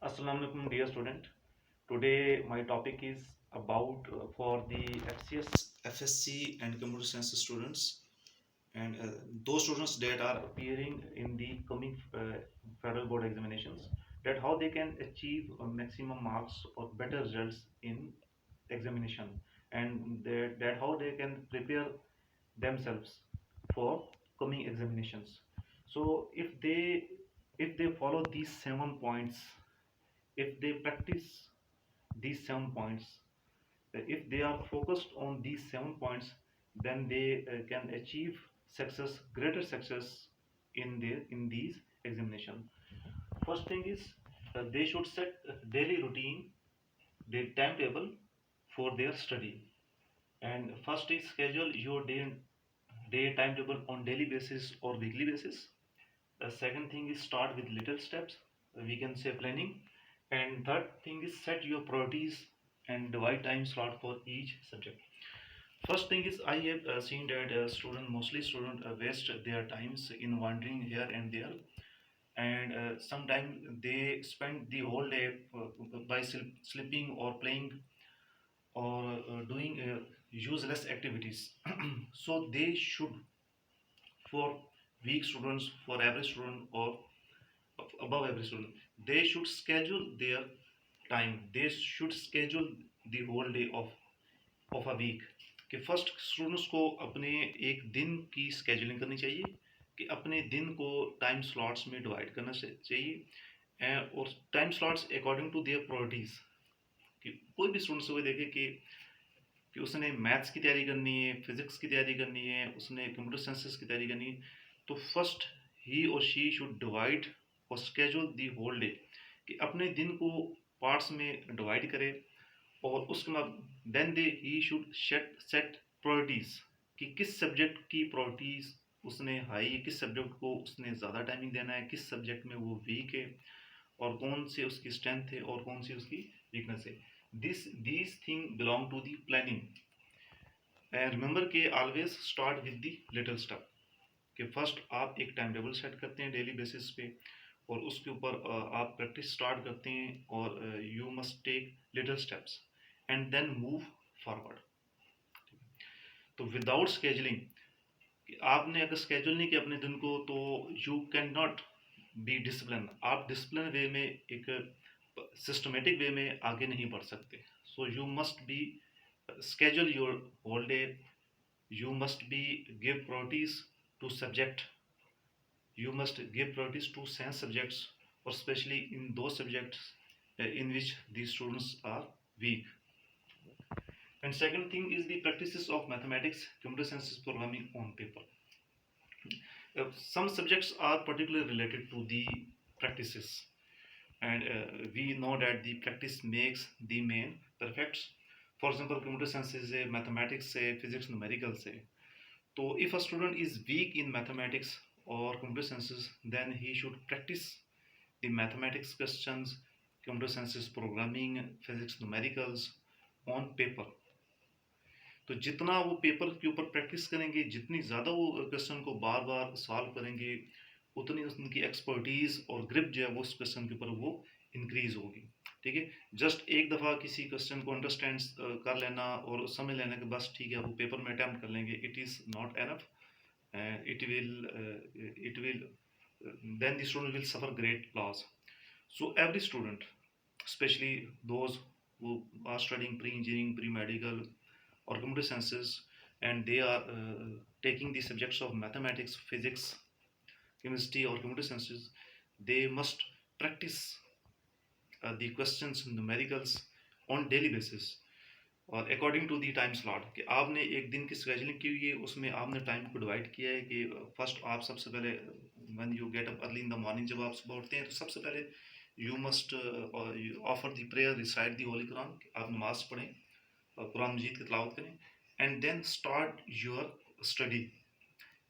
Assalamu alaikum, dear student. Today my topic is about for the FCS, FSC and computer science students and those students that are appearing in the coming federal board examinations, that how they can achieve maximum marks or better results in examination, and that how they can prepare themselves for coming examinations. So if they follow these 7 points, if they practice these 7 points, if they are focused on these 7 points, then they can achieve success, greater success in these examination. First thing is, they should set a daily routine, their timetable for their study. And first is schedule your day timetable on daily basis or weekly basis. The second thing is start with little steps, we can say planning. And third thing is set your priorities and divide time slot for each subject. First thing is, I have seen that mostly student waste their times in wandering here and there, and sometimes they spend the whole day by sleeping or playing or doing useless activities. So they should, for weak students, for average student, or above average student, they should schedule their time. They should schedule the whole day of a week, कि first students को अपने एक दिन की scheduling करनी चाहिए, कि अपने दिन को टाइम स्लॉट्स में डिवाइड करना चाहिए, और time slots according to their priorities. कि कोई भी स्टूडेंट्स को देखे कि उसने मैथ्स की तैयारी करनी है, फिजिक्स की तैयारी करनी है, उसने कंप्यूटर साइंसेस की तैयारी करनी है, तो फर्स्ट ही और शी शुड डिवाइड और स्केड्यूल दी होल डे, कि अपने दिन को पार्ट्स में डिवाइड करे, और उसके बाद then they he should set priorities, कि किस सब्जेक्ट की प्रायोरिटीज़ उसने हाई है, किस सब्जेक्ट को उसने ज़्यादा टाइमिंग देना है, किस सब्जेक्ट में वो वीक है, और कौन से उसकी स्ट्रेंथ है और कौन सी उसकी वीकनेस है। these thing belong to the planning. And remember के always start with the little step, कि फर्स्ट आप एक टाइम टेबल सेट करते हैं डेली बेसिस पे, और उसके ऊपर आप प्रैक्टिस स्टार्ट करते हैं, और you must take little steps and then move forward. तो विदाउट स्केजुलिंग, आपने अगर स्केजुल नहीं किया अपने दिन को, तो you can not be discipline. आप डिसिप्लिन वे में, एक सिस्टमेटिक वे में आगे नहीं बढ़ सकते। So you must be schedule your whole day. You must be give priorities to subject. You must give priorities to science subjects, or especially in those subjects in which these students are weak. And second thing is the practices of mathematics, computer sciences, programming on paper. Some subjects are particularly related to the practices, and we know that the practice makes the man perfect. For example, computer science is a mathematics से, physics numerical से. So if a student is weak in mathematics or computer sciences, then he should practice the mathematics questions, computer sciences programming, physics numericals on paper. तो जितना वो paper के ऊपर practice करेंगे, जितनी ज़्यादा वो क्वेश्चन को बार बार सॉल्व करेंगे, उतनी उनकी एक्सपर्टीज़ और ग्रिप जो है वो उस क्वेश्चन के ऊपर वो इंक्रीज होगी। ठीक है, जस्ट एक दफ़ा किसी क्वेश्चन को अंडरस्टैंड कर लेना और समझ लेना कि बस ठीक है वो पेपर में अटैम्प्ट कर लेंगे, it is not enough. It will then the student will suffer great loss. So every student, especially those who are studying pre-engineering, pre-medical, or computer sciences, and they are taking the subjects of mathematics, physics, chemistry, or computer sciences, they must practice the questions, numericals on daily basis, और according to the time slot, कि आपने एक दिन की scheduling की हुई है, उसमें आपने टाइम को डिवाइड किया है, कि फर्स्ट आप सबसे पहले when you get up early in the morning, जब आप सुबह उठते हैं, तो सबसे पहले you must offer the prayer, recite the holy Quran, आप नमाज पढ़ें और कुरान मजीद की तिलावत करें, and then start your study.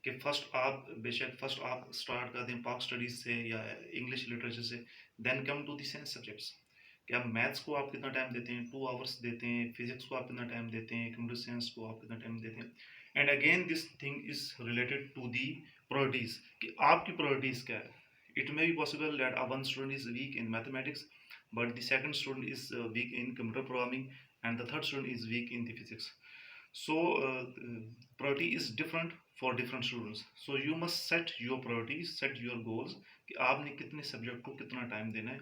कि फर्स्ट आप बेशक फर्स्ट आप स्टार्ट कर दें पाक स्टडीज़ से या इंग्लिश लिटरेचर से, then come to the science subjects, कि आप मैथ्स को आप कितना टाइम देते हैं, 2 आवर्स देते हैं, फिजिक्स को आप कितना टाइम देते हैं, कंप्यूटर साइंस को आप कितना टाइम देते हैं। And again this thing is related to the priorities, कि आपकी प्रायोरिटीज़ क्या है। It may be possible that one student is weak in mathematics, but the second student is weak in computer programming, and the third student is weak in the physics. So priority is different for different students. So you must set your priorities, set your goals कि आपने कितने subject को कितना time देना है,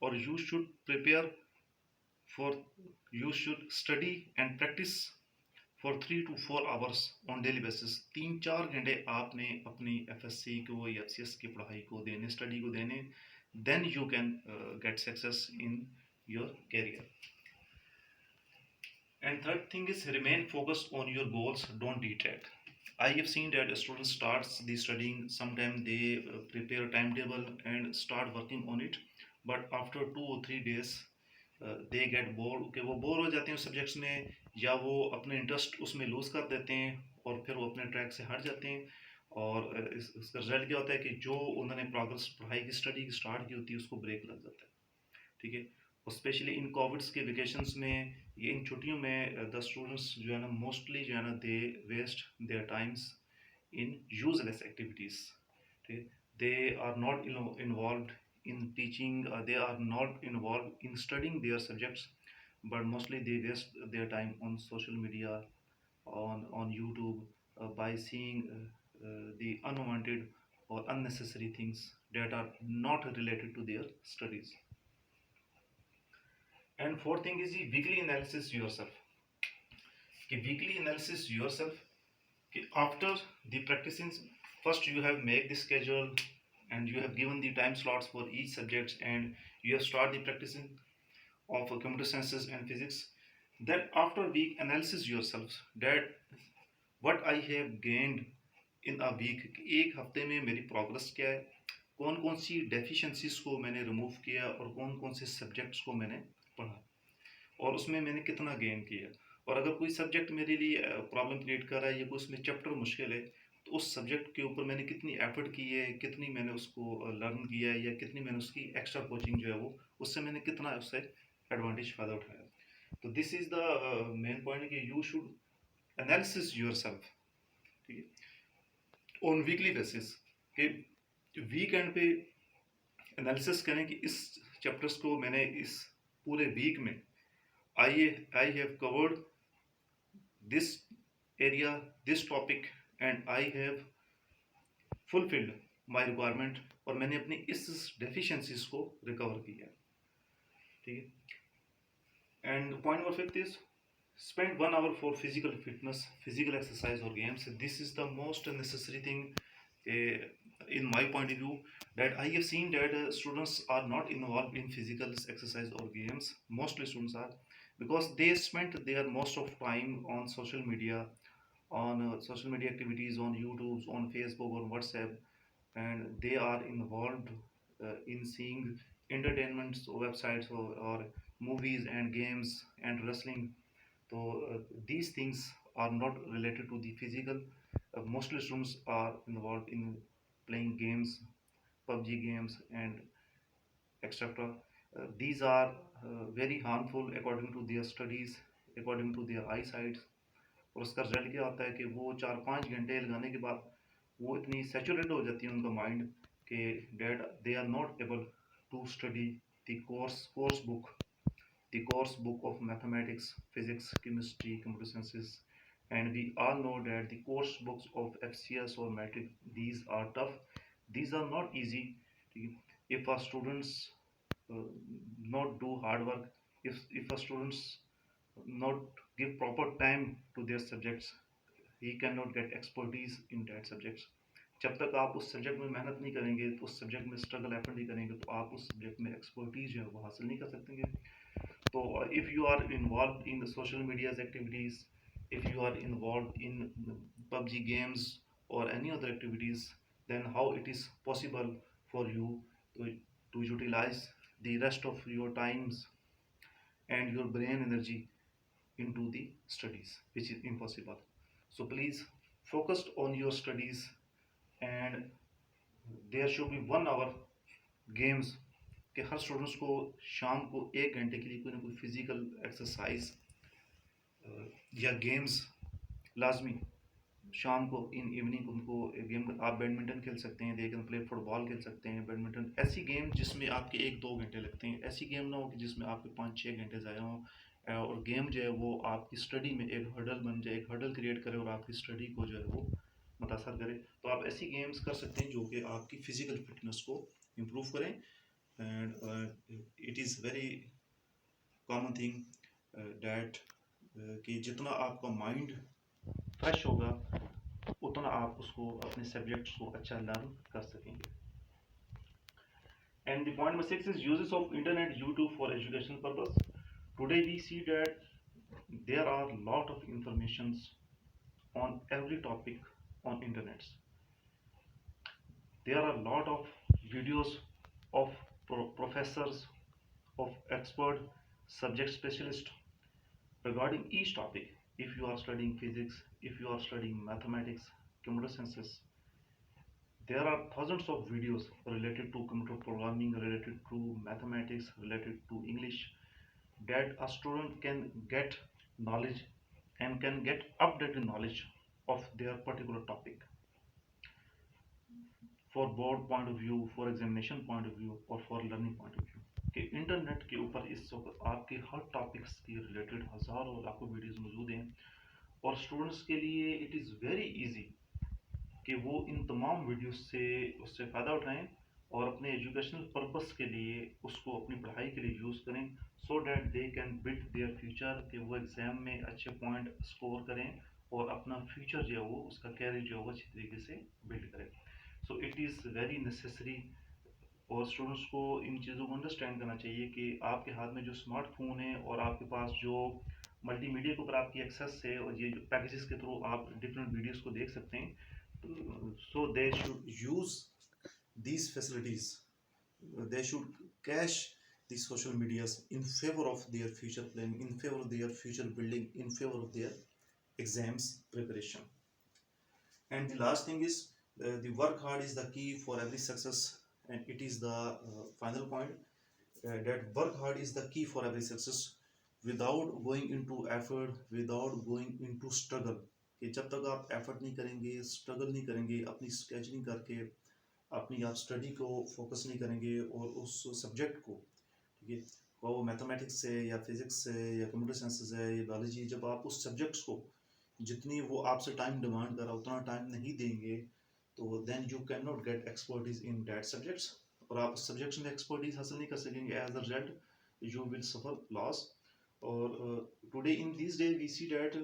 और you should prepare for, you should study and practice for 3 to 4 hours on daily basis. 3-4 घंटे आपने अपनी FSC को या FCS की पढ़ाई को देने, स्टडी को देने, then you can get success in your career. And third thing is remain focused on your goals, don't detract. I have seen that a student starts the studying, sometimes they prepare a timetable and start working on it, but after 2 or 3 days they get bored, कि वो bore हो जाते हैं उस subjects में, या वो अपने इंटरेस्ट उसमें लूज कर देते हैं और फिर वो अपने ट्रैक से हट जाते हैं, और इसका रिजल्ट क्या होता है कि जो उन्होंने प्रोग्रेस पढ़ाई की स्टडी की स्टार्ट की होती है उसको ब्रेक लग जाता है, ठीक है। और स्पेशली इन कोविड्स के वेकेशंस में, ये इन छुट्टियों में द स्टूडेंट्स जो है ना मोस्टली जो है ना they waste their times in useless activities, ठीक है। They are not involve in teaching, they are not involved in studying their subjects, but mostly they waste their time on social media, on YouTube, by seeing the unwanted or unnecessary things that are not related to their studies. And fourth thing is the weekly analysis yourself. कि weekly analysis yourself, कि after the practicing, first you have make the schedule and you have given the time slots for each subject, and you have start the practicing of computer sciences and physics. Then after week analysis yourself that what I have gained in a week, कि एक हफ्ते में मेरी progress क्या है, कौन कौन सी deficiencies को मैंने रिमूव किया और कौन कौन से सब्जेक्ट्स को मैंने पढ़ा और उसमें मैंने कितना गेन किया। और अगर कोई सब्जेक्ट मेरे लिए प्रॉब्लम क्रिएट कर रहा है या कोई उसमें चैप्टर मुश्किल है, तो उस सब्जेक्ट के ऊपर मैंने कितनी एफर्ट की है, कितनी मैंने उसको लर्न किया है, या कितनी मैंने उसकी एक्स्ट्रा कोचिंग जो है वो उससे मैंने कितना उससे एडवांटेज फ़ायदा उठाया। तो this is the main point कि you should analysis your self, ठीक है, ऑन वीकली बेसिस, कि वीकेंड पे एनालिसिस करें कि इस चैप्टर्स को मैंने इस पूरे वीक में I have covered this area, this topic, and I have fulfilled my requirement, और मैंने अपनी इस deficiencies को recover किया, ठीक है। And point number 5 is spend 1 hour for physical fitness, physical exercise or games. This is the most necessary thing in my point of view, that I have seen that students are not involved in physical exercise or games. Mostly students are, because they spend their most of time on social media, on social media activities, on YouTube, on Facebook, on WhatsApp, and they are involved in seeing entertainment websites, or movies and games and wrestling. So these things are not related to the physical. Mostly students are involved in playing games, PUBG games, and etc. These are very harmful according to their studies, according to their eyesight. और उसका result क्या होता है कि वो 4-5 घंटे लगाने के बाद वो इतनी सेचुरेट हो जाती है उनका माइंड कि that they are not able to study the course book of mathematics, physics, chemistry, computer sciences, and we all know that the course books of FCS or matric, these are tough, these are not easy. If our students uh, not do hard work, if our students not give proper time to their subjects, he cannot get expertise in that subjects. जब तक आप उस subject में मेहनत नहीं करेंगे, तो उस सब्जेक्ट में स्ट्रगल एफर्ट नहीं करेंगे, तो आप उस सब्जेक्ट में एक्सपर्टीज जो है वो हासिल नहीं कर सकेंगे। So if you are involved in the social media's activities, if you are involved in PUBG games or any other activities, then how it is possible for you to utilize the rest of your times and your brain energy into the studies, which is impossible. So please focus on your studies, and there should be 1 hour games, कि हर students को शाम को 1 घंटे के लिए कोई ना कोई फिजिकल एक्सरसाइज या गेम्स लाजमी शाम को इन इवनिंग उनको गेम, आप बैडमिंटन खेल सकते हैं, दे कैन प्ले फुटबॉल खेल सकते हैं, बैडमिंटन, ऐसी गेम जिसमें आपके 1-2 घंटे लगते हैं। ऐसी गेम ना हो कि जिसमें आपके 5-6 घंटे ज़ाया हों, और गेम जो है वो आपकी स्टडी में एक हर्डल बन जाए, एक हर्डल क्रिएट करे और आपकी स्टडी को जो है वो मुतासर करे। तो आप ऐसी गेम्स कर सकते हैं जो कि आपकी फ़िज़िकल फिटनेस को इम्प्रूव करें। And it is very common thing that कि जितना आपका माइंड फ्रेश होगा उतना आप उसको अपने सब्जेक्ट्स को अच्छा लर्न कर सकेंगे। And the point number 6 is uses of internet YouTube for educational purpose. Today we see that there are a lot of informations on every topic on internet. There are a lot of videos of professors, of expert subject specialists regarding each topic. If you are studying physics, if you are studying mathematics, computer sciences, there are thousands of videos related to computer programming, related to mathematics, related to English, that a student can get knowledge and can get updated knowledge of their particular topic for board point of view, for examination point of view, or for learning point of view. कि internet के ऊपर इस वक्त आपके हर topics के related हज़ारों लाखों videos मौजूद हैं, और स्टूडेंट्स के लिए इट इज़ वेरी इजी कि वो इन तमाम वीडियोस से उससे फ़ायदा उठाएं और अपने एजुकेशनल पर्पस के लिए उसको अपनी पढ़ाई के लिए यूज़ करें, so that they can build their future, कि वो एग्ज़ाम में अच्छे पॉइंट स्कोर करें और अपना फ्यूचर जो है वो उसका कैरियर जो है वो अच्छी तरीके से बिल्ड करें। So it is very necessary, और स्टूडेंट्स को इन चीज़ों को अंडरस्टैंड करना चाहिए कि आपके हाथ में जो स्मार्टफोन है और आपके पास जो मल्टीमीडिया के ऊपर आपकी एक्सेस है और ये जो पैकेजेस के थ्रू आप डिफरेंट वीडियोस को देख सकते हैं, so they should use these facilities. They should cache these social medias in favor of their future planning, in favor of their future building, in favor of their exams preparation. And the last thing is the work hard is the key for every success, and it is the final point, that work hard is the key for every success. Without going into effort, without going into struggle, कि जब तक आप effort नहीं करेंगे, struggle नहीं करेंगे, अपनी sketch नहीं करके अपनी आप स्टडी को फोकस नहीं करेंगे और उस सब्जेक्ट को, ठीक है, वो मैथमेटिक्स से या फिजिक्स से या कंप्यूटर साइंस से या बायोलॉजी, जब आप उस सब्जेक्ट्स को जितनी वो आपसे टाइम डिमांड कर रहा उतना टाइम नहीं देंगे, तो then you can not get expertise in that subjects, और आप उस सब्जेक्ट्स में एक्सपर्टीज हासिल नहीं कर सकेंगे। As a result you will suffer loss. और today in this day we see that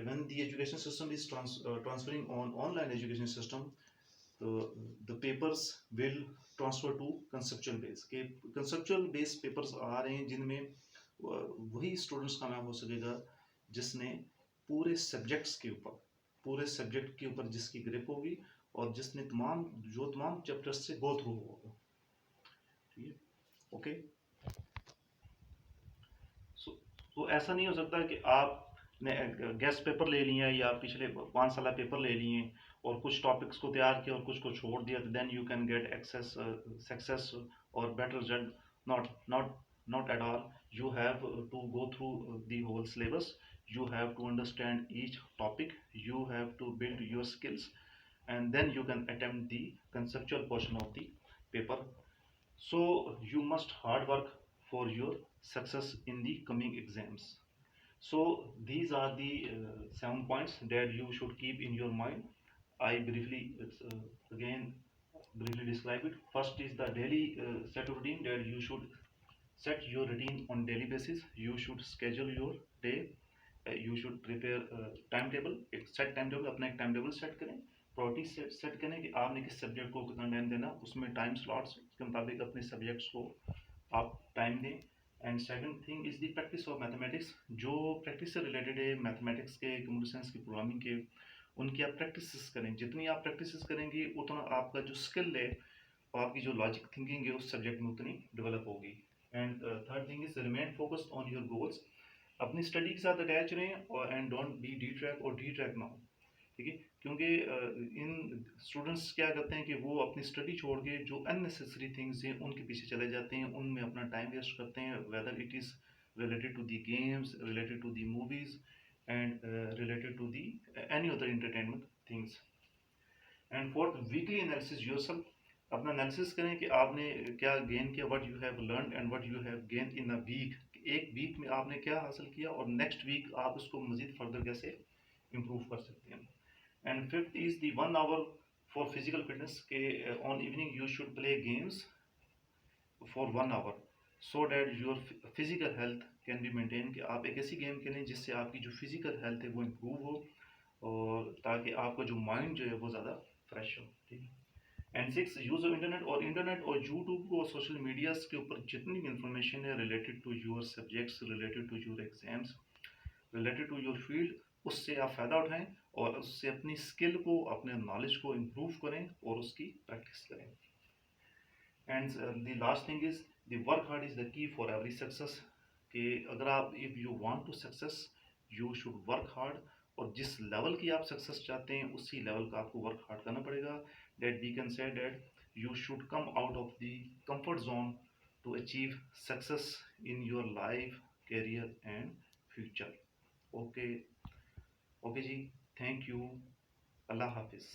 when the education system is transferring on online education system, the papers will transfer to conceptual base, के conceptual base papers आ रहे हैं जिनमें वही students कामयाब हो सकेगा जिसने पूरे सब्जेक्ट्स के ऊपर, पूरे सब्जेक्ट के ऊपर जिसकी ग्रिप होगी और जिसने तमाम चैप्टर्स से गो थ्रू होगा। ठीक है, ओके। तो ऐसा नहीं हो सकता कि आप ने गेस्ट पेपर ले लिया या पिछले 5 साल पेपर ले लिए और कुछ टॉपिक्स को तैयार किया और कुछ को छोड़ दिया, तो then you can get access success और better result. Not at all. You have to go through the whole syllabus, you have to understand each topic, you have to build your skills, and then you can attempt the conceptual portion of the paper. So you must hard work for your success in the coming exams. So these are the 7 points that you should keep in your mind. I briefly again briefly describe it. First is the daily set routine, that you should set your routine on daily basis. You should schedule your day. You should prepare timetable, एक set timetable, अपना एक timetable set करें, priority set करें कि आपने किस subject को कितना टाइम देना, उसमें टाइम स्लॉट्स के मुताबिक अपने सब्जेक्ट्स को आप टाइम दें। And second thing is the practice of mathematics. जो प्रैक्टिस से रिलेटेड है मैथमेटिक्स के, कंप्यूटर साइंस की, प्रोग्रामिंग के, उनकी आप प्रैक्टिस करें। जितनी आप प्रैक्टिस करेंगे उतना आपका जो स्किल है और आपकी जो लॉजिक थिंकिंग है उस सब्जेक्ट में उतनी डेवलप होगी। And third thing is remain focused on your goals. अपनी स्टडी के साथ अटैच रहें और and don't be D track और डी ट्रैक ना हो, ठीक है, क्योंकि इन स्टूडेंट्स क्या करते हैं कि वो अपनी स्टडी छोड़ के जो अननेसेसरी थिंग्स हैं उनके पीछे चले जाते हैं, उनमें अपना टाइम वेस्ट करते हैं, whether it is related to the games, related to the movies, and related to the any other entertainment things. And fourth, weekly analysis yourself. अपना एनालिसिस करें कि आपने क्या गेन किया, what you have learn and what you have gain in a week. एक week में आपने क्या हासिल किया और नेक्स्ट वीक आप उसको मजीद फर्दर कैसे इम्प्रूव कर सकते हैं। And fifth is the 1 hour for physical fitness के on evening you should play games for 1 hour so that your physical health can be maintain, कि आप एक ऐसी गेम खेलें जिससे आपकी जो फिजिकल हेल्थ है वो इम्प्रूव हो, और ताकि आपका जो माइंड जो है वो ज़्यादा फ्रेश हो। ठीक है। And six, use of internet और यूट्यूब और सोशल मीडियाज़ के ऊपर जितनी भी इंफॉर्मेशन है related to your subjects, related to your exams, related to your field, उससे आप फ़ायदा उठाएं और उससे अपनी स्किल को, अपने नॉलेज को इम्प्रूव करें और उसकी प्रैक्टिस करें। And the last thing is the work hard is the key for every success, कि अगर आप if you want to success you should work hard, और जिस लेवल की आप सक्सेस चाहते हैं उसी लेवल का आपको वर्क हार्ड करना पड़ेगा। That we can say that you should come out of the comfort zone to achieve success in your life, career and future. Okay, okay ji, thank you, Allah Hafiz.